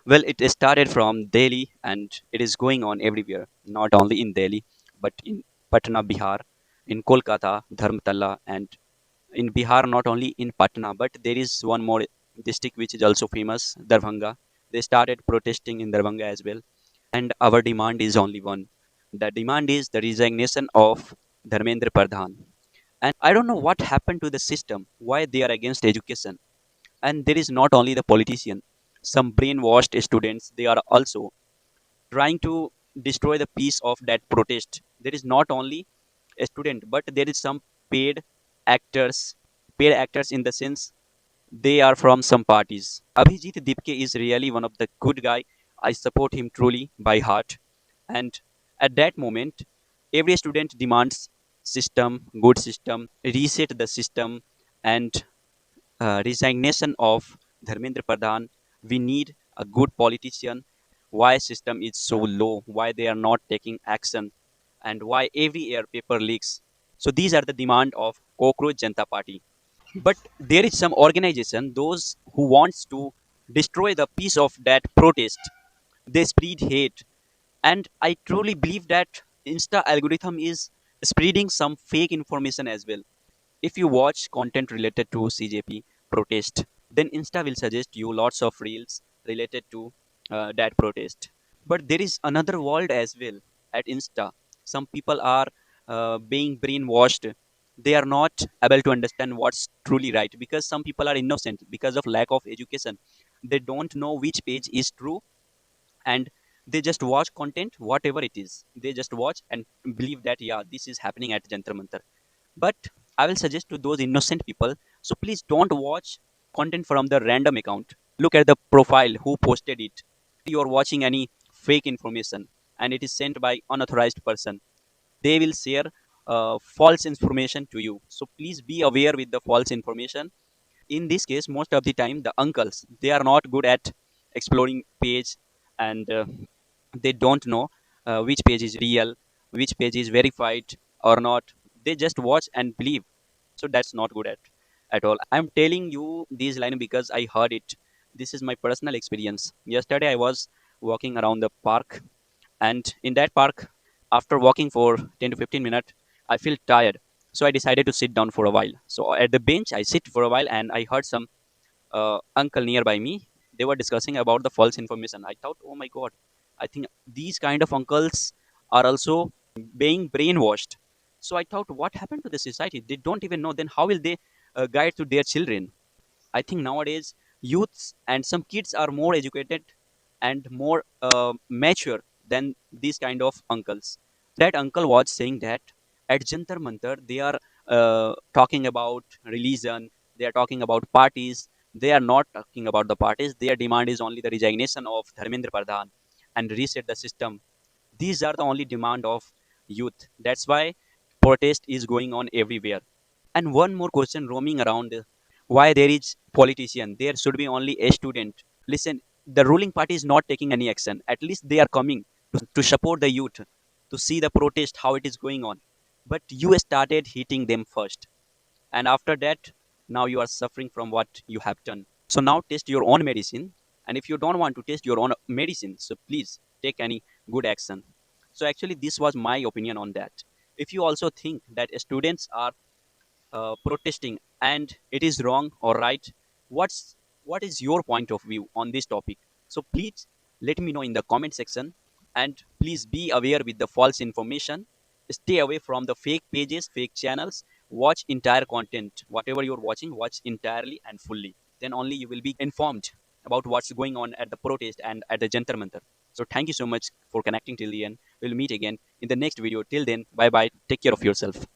Well, it started from Delhi and it is going on everywhere, not only in Delhi, but in Patna, Bihar, in Kolkata, Dharmtala, and in Bihar, not only in Patna, but there is one more district which is also famous, Darbhanga. They started protesting in Darbhanga as well. And our demand is only one. The demand is the resignation of Dharmendra Pradhan. And I don't know what happened to the system, why they are against education. And there is not only the politician, some brainwashed students, they are also trying to destroy the peace of that protest. There is not only a student, but there is some paid actors, paid actors in the sense they are from some parties. Abhijit Dipke is really one of the good guy. I support him truly by heart. And at that moment, every student demands system, good system, reset the system, and resignation of Dharmendra Pradhan. We need a good politician. Why system is so low? Why they are not taking action? And why every year paper leaks? So these are the demand of Cockroach Janta Party. But there is some organization, those who wants to destroy the peace of that protest. They spread hate, and I truly believe that Insta algorithm is spreading some fake information as well. If you watch content related to CJP protest, then Insta will suggest you lots of reels related to that protest. But there is another world as well at Insta. Some people are being brainwashed. They are not able to understand what's truly right because some people are innocent because of lack of education. They don't know which page is true, and they just watch content whatever it is. They just watch and believe that yeah, this is happening at Jantar Mantar. But I will suggest to those innocent people, so please don't watch content from the random account. Look at the profile who posted it. You are watching any fake information and it is sent by unauthorized person. They will share false information to you. So please be aware with the false information. In this case, most of the time the uncles, they are not good at exploring page, and they don't know which page is real, which page is verified or not. They just watch and believe. So that's not good at all. I'm telling you these lines because I heard it. This is my personal experience. Yesterday I was walking around the park, and in that park, after walking for 10 to 15 minutes, I feel tired. So I decided to sit down for a while. So at the bench I sit for a while, and I heard some uncle nearby me. They were discussing about the false information. I thought, oh my god, I think these kind of uncles are also being brainwashed. So I thought, what happened to the society? They don't even know. Then how will they guide to their children? I think nowadays youths and some kids are more educated and more mature than these kind of uncles. That uncle was saying that at Jantar Mantar they are talking about religion, they are talking about parties. They are not talking about the parties. Their demand is only the resignation of Dharmendra Pradhan and reset the system. These are the only demand of youth. That's why protest is going on everywhere. And one more question roaming around: why there is politician? There should be only a student. Listen, the ruling party is not taking any action. At least they are coming to support the youth, to see the protest how it is going on. But you started hitting them first, and after that, now you are suffering from what you have done. So now test your own medicine, and if you don't want to test your own medicine, so please take any good action. So actually, this was my opinion on that. If you also think that students are protesting and it is wrong or right, what is your point of view on this topic? So please let me know in the comment section, and please be aware with the false information. Stay away from the fake pages, fake channels. Watch entire content. Whatever you're watching, watch entirely and fully. Then only you will be informed about what's going on at the protest and at the Jantar Mantar. So thank you so much for connecting till the end. We'll meet again in the next video. Till then, bye bye. Take care of yourself.